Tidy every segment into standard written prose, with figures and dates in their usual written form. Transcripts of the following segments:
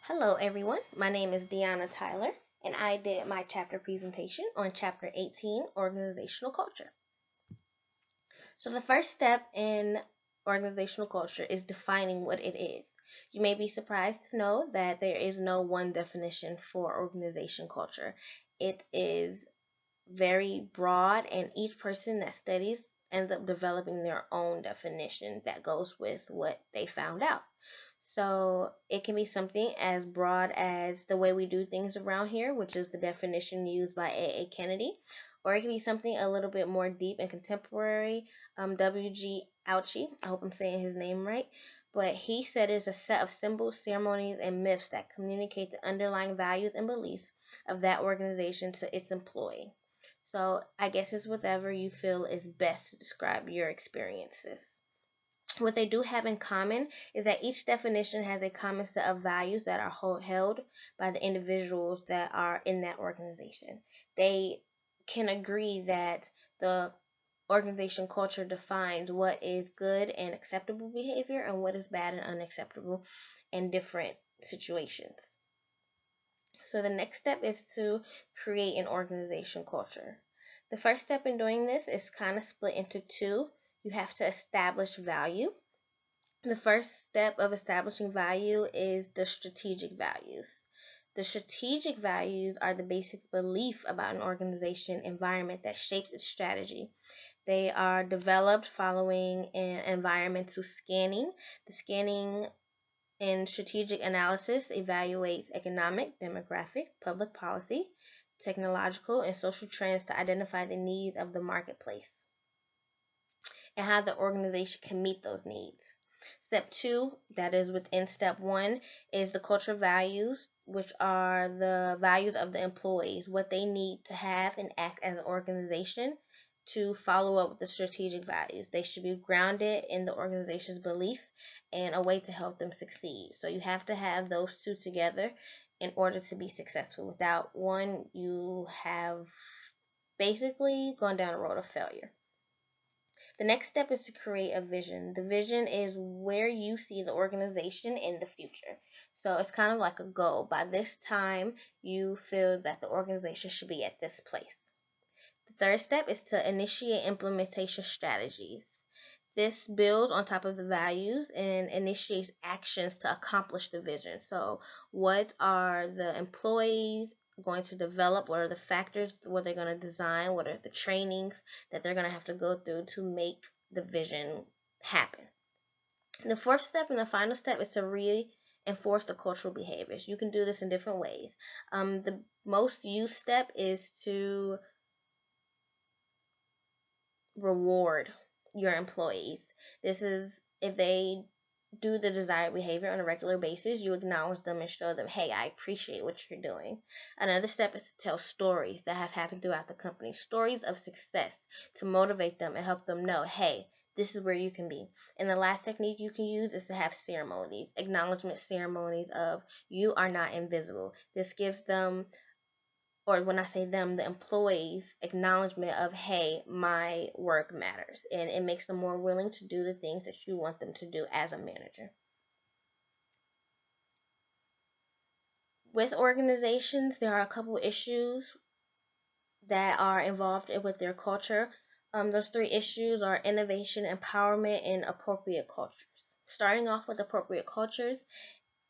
Hello, everyone. My name is Deanna Tyler, and I did my chapter presentation on Chapter 18 Organizational Culture. So, the first step in organizational culture is defining what it is. You may be surprised to know that there is no one definition for organization culture. It is very broad, and each person that studies ends up developing their own definition that goes with what they found out. So it can be something as broad as the way we do things around here, which is the definition used by A.A. Kennedy, or it can be something a little bit more deep and contemporary. W.G. Ouchie, I hope I'm saying his name right, but he said it's a set of symbols, ceremonies, and myths that communicate the underlying values and beliefs of that organization to its employee. So I guess it's whatever you feel is best to describe your experiences. What they do have in common is that each definition has a common set of values that are held by the individuals that are in that organization. They can agree that the organization culture defines what is good and acceptable behavior and what is bad and unacceptable in different situations. So the next step is to create an organization culture. The first step in doing this is kind of split into two. You have to establish value. The first step of establishing value is the strategic values. The strategic values are the basic belief about an organization environment that shapes its strategy. They are developed following an environmental scanning. The scanning in strategic analysis evaluates economic, demographic, public policy, technological, and social trends to identify the needs of the marketplace and how the organization can meet those needs. Step two, that is within step one, is the culture values, which are the values of the employees, what they need to have and act as an organization to follow up with the strategic values. They should be grounded in the organization's belief and a way to help them succeed. So you have to have those two together in order to be successful. Without one, you have basically gone down a road of failure. The next step is to create a vision. The vision is where you see the organization in the future. So it's kind of like a goal. By this time, you feel that the organization should be at this place. The third step is to initiate implementation strategies. This builds on top of the values and initiates actions to accomplish the vision. So, what are the employees going to develop? What are the factors? What they're going to design? What are the trainings that they're going to have to go through to make the vision happen? The fourth step and the final step is to reinforce the cultural behaviors. You can do this in different ways. The most used step is to reward your employees. This is if they do the desired behavior on a regular basis, you acknowledge them and show them, hey, I appreciate what you're doing. Another step is to tell stories that have happened throughout the company, stories of success to motivate them and help them know, hey, this is where you can be. And the last technique you can use is to have ceremonies, acknowledgement ceremonies of you are not invisible. This gives them, or when I say them, the employees' acknowledgement of, hey, my work matters. And it makes them more willing to do the things that you want them to do as a manager. With organizations, there are a couple issues that are involved with their culture. Those three issues are innovation, empowerment, and appropriate cultures. Starting off with appropriate cultures,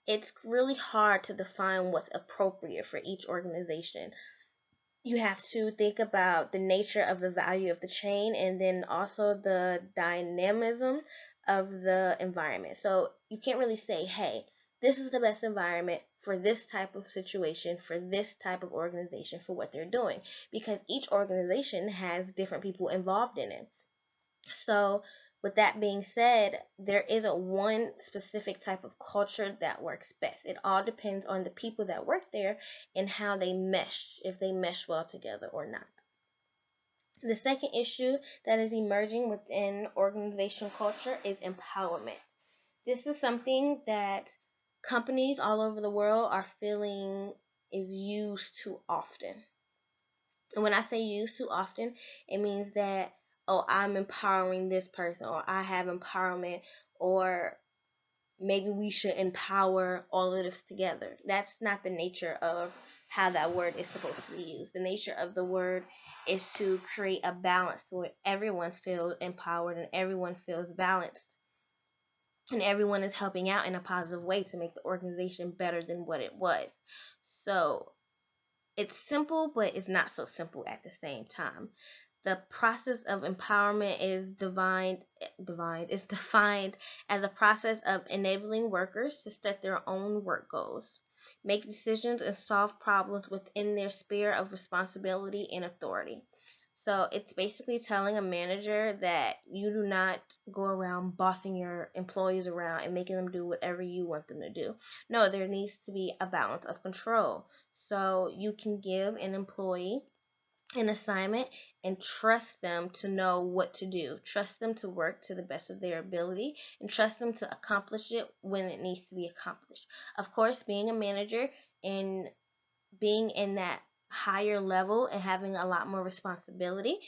it's really hard to define what's appropriate for each organization. You have to think about the nature of the value of the chain and then also the dynamism of the environment. So you can't really say, hey, this is the best environment for this type of situation, for this type of organization, for what they're doing, because each organization has different people involved in it. So with that being said, there isn't one specific type of culture that works best. It all depends on the people that work there and how they mesh, if they mesh well together or not. The second issue that is emerging within organizational culture is empowerment. This is something that companies all over the world are feeling is used too often. And when I say used too often, it means that, oh, I'm empowering this person, or I have empowerment, or maybe we should empower all of this together. That's not the nature of how that word is supposed to be used. The nature of the word is to create a balance where everyone feels empowered and everyone feels balanced, and everyone is helping out in a positive way to make the organization better than what it was. So it's simple, but it's not so simple at the same time. The process of empowerment is defined as a process of enabling workers to set their own work goals, make decisions, and solve problems within their sphere of responsibility and authority. So it's basically telling a manager that you do not go around bossing your employees around and making them do whatever you want them to do. No, there needs to be a balance of control. So you can give an employee an assignment and trust them to know what to do. Trust them to work to the best of their ability and trust them to accomplish it when it needs to be accomplished. Of course, being a manager and being in that higher level and having a lot more responsibility,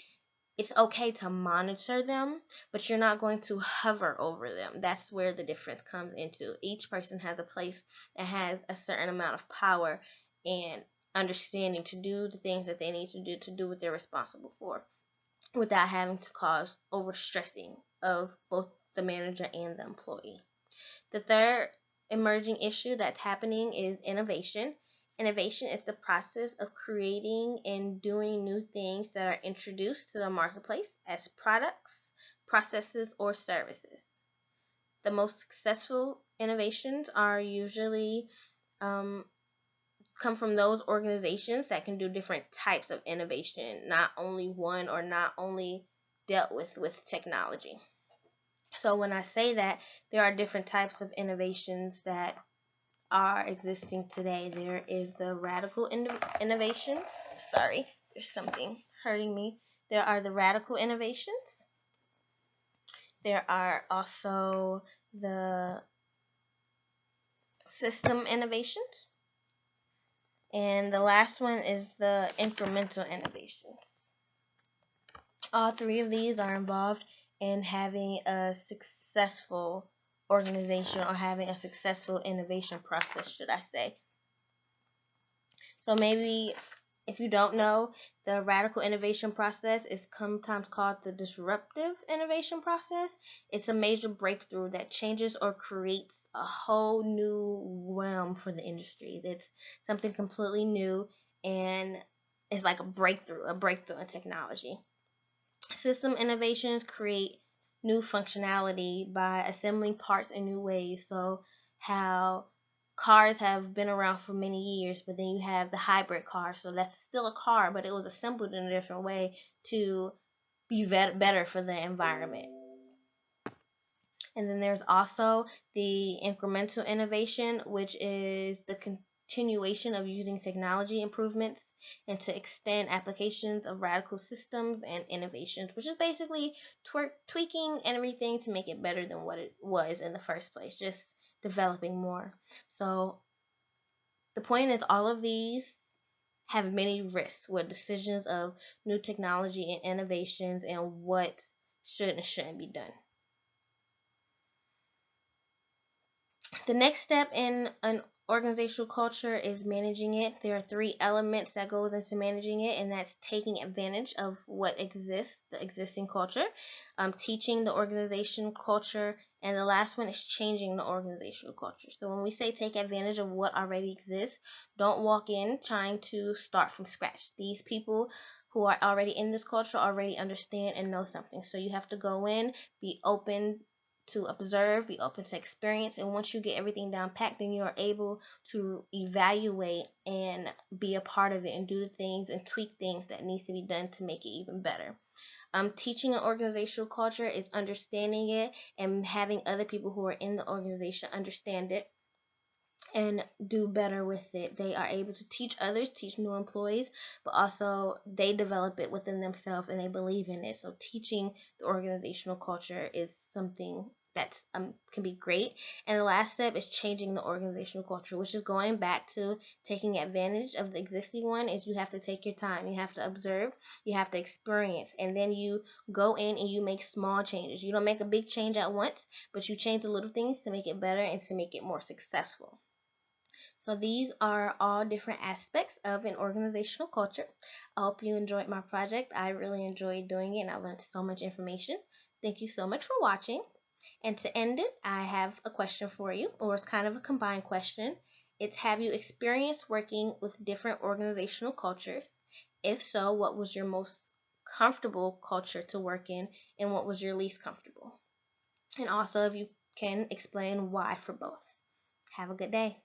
it's okay to monitor them, but you're not going to hover over them. That's where the difference comes into. Each person has a place and has a certain amount of power and understanding to do the things that they need to do what they're responsible for, without having to cause overstressing of both the manager and the employee. The third emerging issue that's happening is innovation. Innovation is the process of creating and doing new things that are introduced to the marketplace as products, processes, or services. The most successful innovations are usually come from those organizations that can do different types of innovation, not only one or not only dealt with technology. So when I say that there are different types of innovations that are existing today, there is the radical innovations. Sorry, there's something hurting me. There are the radical innovations. There are also the system innovations. And the last one is the incremental innovations. All three of these are involved in having a successful organization or having a successful innovation process, should I say. So maybe if you don't know, the radical innovation process is sometimes called the disruptive innovation process. It's a major breakthrough that changes or creates a whole new realm for the industry. It's something completely new and it's like a breakthrough in technology. System innovations create new functionality by assembling parts in new ways. So how cars have been around for many years, but then you have the hybrid car. So that's still a car, but it was assembled in a different way to be better for the environment. And then there's also the incremental innovation, which is the continuation of using technology improvements and to extend applications of radical systems and innovations, which is basically tweaking everything to make it better than what it was in the first place, just developing more. So the point is all of these have many risks with decisions of new technology and innovations and what should and shouldn't be done. The next step in an organizational culture is managing it. There are three elements that go into managing it, and that's taking advantage of what exists, the existing culture, teaching the organizational culture, and the last one is changing the organizational culture. So when we say take advantage of what already exists, don't walk in trying to start from scratch. These people who are already in this culture already understand and know something. So you have to go in, be open to observe, be open to experience, and once you get everything down packed, then you are able to evaluate and be a part of it and do the things and tweak things that needs to be done to make it even better. Teaching an organizational culture is understanding it and having other people who are in the organization understand it and do better with it. They are able to teach others, teach new employees, but also they develop it within themselves and they believe in it. So teaching the organizational culture is something that's can be great. And the last step is changing the organizational culture, which is going back to taking advantage of the existing one. Is you have to take your time, you have to observe, you have to experience, and then you go in and you make small changes. You don't make a big change at once, but you change the little things to make it better and to make it more successful. So these are all different aspects of an organizational culture. I hope you enjoyed my project. I really enjoyed doing it and I learned so much information. Thank you so much for watching. And to end it, I have a question for you, or it's kind of a combined question. It's, have you experienced working with different organizational cultures? If so, what was your most comfortable culture to work in and what was your least comfortable? And also, if you can, explain why for both. Have a good day.